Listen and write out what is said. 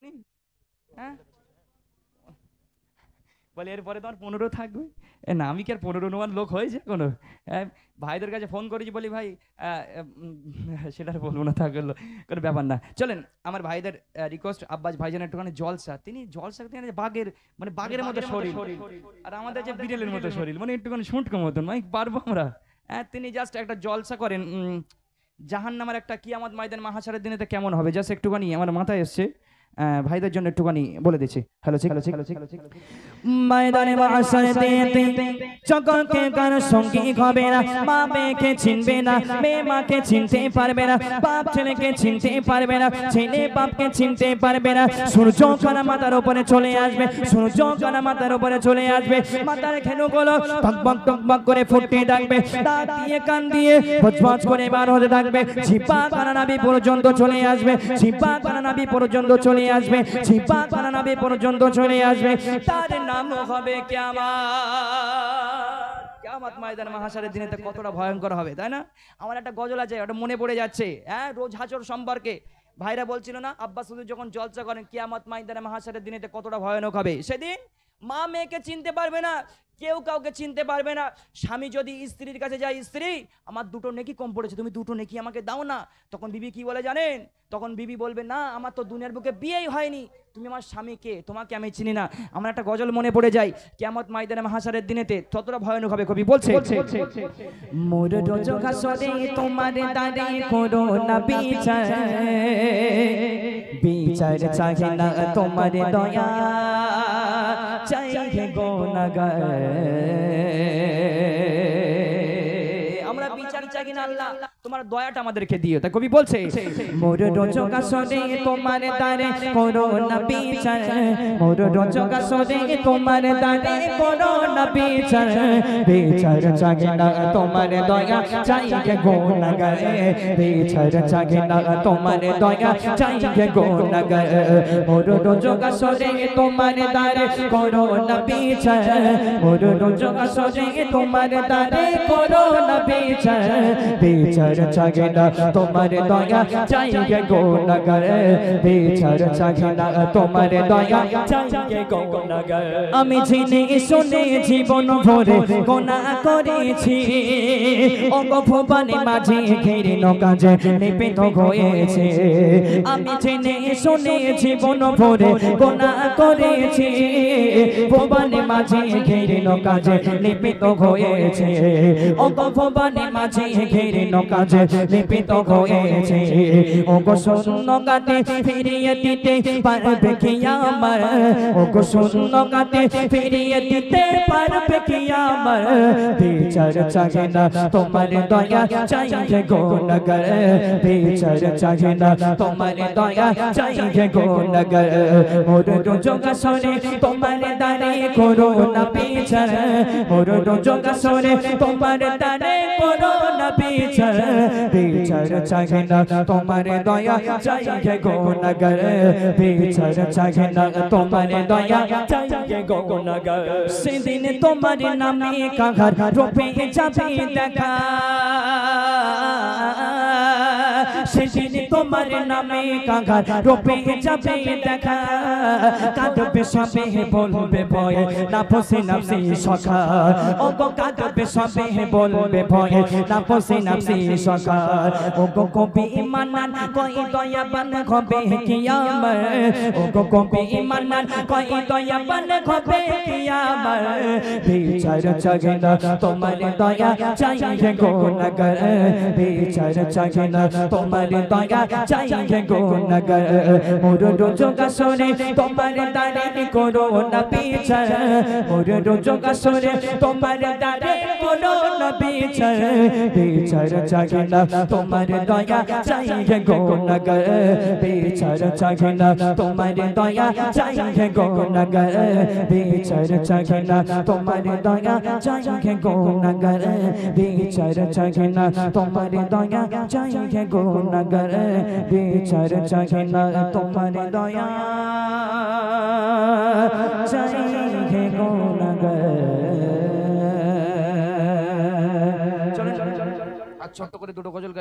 হ্যাঁ বলে এরপরে তোমার 15 থাকবে। না আমি কি আর 15 নেওয়ার লোক হয়েছে কোনো? ভাইদের কাছে ফোন করেছি, বলি ভাই সেটা আর বলবো না, থাকলো কোনো ব্যাপার না। চলেন আমার ভাইদের রিকোয়েস্ট, আব্বাস ভাইজান একটুখানি জলসা, তিনি জলসা তিনি বাঘের মানে বাঘের মতো শরীর, আর আমাদের যে বিড়ালের মতো শরীর, মানে একটুখানি শুঁটকো মতন, মানে পারবো আমরা? তিনি জাস্ট একটা জলসা করেন। জাহান্নামের একটা কিয়ামত ময়দান মাহাশারের দিনেতে কেমন হবে, জাস্ট একটুখানি আমার মাথায় এসছে, ভাইদের জন্য একটুখানি বলে দিচ্ছি। হ্যালো ঠিক হ্যালো ঠিক হ্যালো ঠিক ময়দানে মাহাশারেতে জগতে কার সঙ্গী হবে না, মা মেয়েকে চিনবে না, মেয়ে মাকে চিনতে পারবে না, বাপ ছেলেকে চিনতে পারবে না, ছেলে বাপকে চিনতে পারবে না। সূর্য কানা মাথার উপরে চলে আসবে, সূর্য কানা মাথার উপরে চলে আসবে, মাথার খেনুগুলো টকবক টকবক করে ফুটতে থাকবে, দাঁত দিয়ে কান দিয়ে ভজভজ করে বার হতে থাকবে, জিহ্বা কানা নাভি পর্যন্ত চলে আসবে, জিহ্বা কানা নাভি পর্যন্ত চলে আসবে, জিহ্বা কানা নাভি পর্যন্ত চলে আসবে, তার নাম হবে কিয়ামত। কিয়ামত ময়দান মাহাশারের দিনে কতটা ভয়ঙ্কর হবে, তাই না? আমার একটা গজল আছে, ওটা মনে পড়ে যাচ্ছে, রোজ হাসর সম্পর্কে ভাইরা বলছিল না, আব্বাস হুজুর যখন জলসা করেন কিয়ামত ময়দানে মাহাশারের দিনে কতটা ভয়ানক হবে। সেদিন মা মেয়েকে চিনতে পারবে না, কেউ কাউকে চিনতে পারবে না। স্বামী যদি স্ত্রীর কাছে যায়, স্ত্রী আমার দুটো নেকি কম পড়েছে, তুমি দুটো নেকি আমাকে দাও না, তখন বিবি কি বলে জানেন? তখন বিবি বলবে, না আমার তো দুনিয়ার বুকে বিয়েই হয়নি, তুমি আমার স্বামীকে, তোমাকে আমি চিনি না। আমার একটা গজল মনে পড়ে যায়, কিয়ামত ময়দানে মাহাশারের দিনেতে ততটা ভয়ানক হবে। কবি বলছে, মোর রোজক হাসরে তোমার দাঁড়ে করো না বিচার, বিচার চাহে না তোমার দয়া, চাইহে গুনাহগার। আমরা বিচার চাই না আল্লাহ, তোমার দয়াটা আমাদেরকে দিও। তাই কবি বলছে, মোর রোজক হাসরে তোমার দাঁড়ে করো না বিচার, মোর রোজক হাসরে তোমার দাঁড়ে করো না বিচার, বিচার চাহে না তোমার দয়া, চাইহে গুনাহগার, বিচার চাহে না তোমার দয়া, চাইহে গুনাহগার। মোর রোজক হাসরে তোমার দাঁড়ে করো না বিচার, মোর রোজক হাসরে তোমার দাঁড়ে করো না বিচার, বিচার চাহে না তোমার দয়া, চাইহে গুনাহগার, বিচার চাহে না তোমার দয়া, চাইহে গুনাহগার। আমি জেনে শুনে জীবন ভরে গুনাহ করেছি, অঙ্গ ভুবনে মাঝে ঘিরে নৌকাজে নিপীড়িত হয়েছে, আমি জেনে শুনে জীবন ভরে গুনাহ করেছি, ভুবনে মাঝে ঘিরে নৌকাজে নিপীড়িত হয়েছে, অঙ্গ ভুবনে মাঝে ঘিরে নৌকাজে নিপীড়িত হয়েছে। ওগো শূন্য কাটে ফিরিয়ে দিতে পারবে কি আমার, ওগো শূন্য কাটে ফিরিয়ে দিতে পারবে কি আমার, বিচার চাহে না তোমার দয়া, চাইহে গুনাহগার, বিচার চাহে না তোমার দয়া, চাইহে গুনাহগার। মোর রোজক হাসরে তোমার দাঁড়ে করো না বিচার, মোর রোজক হাসরে তোমার দাঁড়ে করো না বিচার, বিচার চাহে না তোমার দয়া, চাইহে গুনাহগার, বিচার চাহে না তোমার দয়া, চাইহে গুনাহগার। সেদিন তোমার নামে কাহার রূপে যাবে দেখা, সেদিন তোমার নামে কাহার রূপে যাবে দেখা, কাঁদবে সবে বলবে ভয়ে নাফসে নাফসি সখা, ওগো কাঁদবে সবে বলবে ভয়ে নাফসে নাফসি সখা। ওগো কবি ইমানান কই দয়াবান হবে কিয়ামত, ওগো কবি ইমানান কই দয়াবান হবে কিয়ামত, বিচার চাহে না তোমার দয়া, চাইহে গুনাহগার, বিচার চাহে না তোমার দয়া, চাইহে গুনাহগার। মোর রোজক হাসরে তোমার দাঁড়ে করো না বিচার, মোর রোজক হাসরে তোমার দাঁড়ে করো না বিচার, বিচার চাহে না তোমার দয়া, চাইহে গুনাহগার, বিচার চাহে না তোমার দয়া, চাইহে গুনাহগার, বিচার চাহে না তোমার দয়া, চাইহে গুনাহগার, বিচার চাহে না তোমার দয়া, চাইহে গুনাহগার, বিচার চাহে না তোমার দয়া, চাইহে গুনাহগার। চলেন আর ছোট্ট করে দুটো গজল গাই।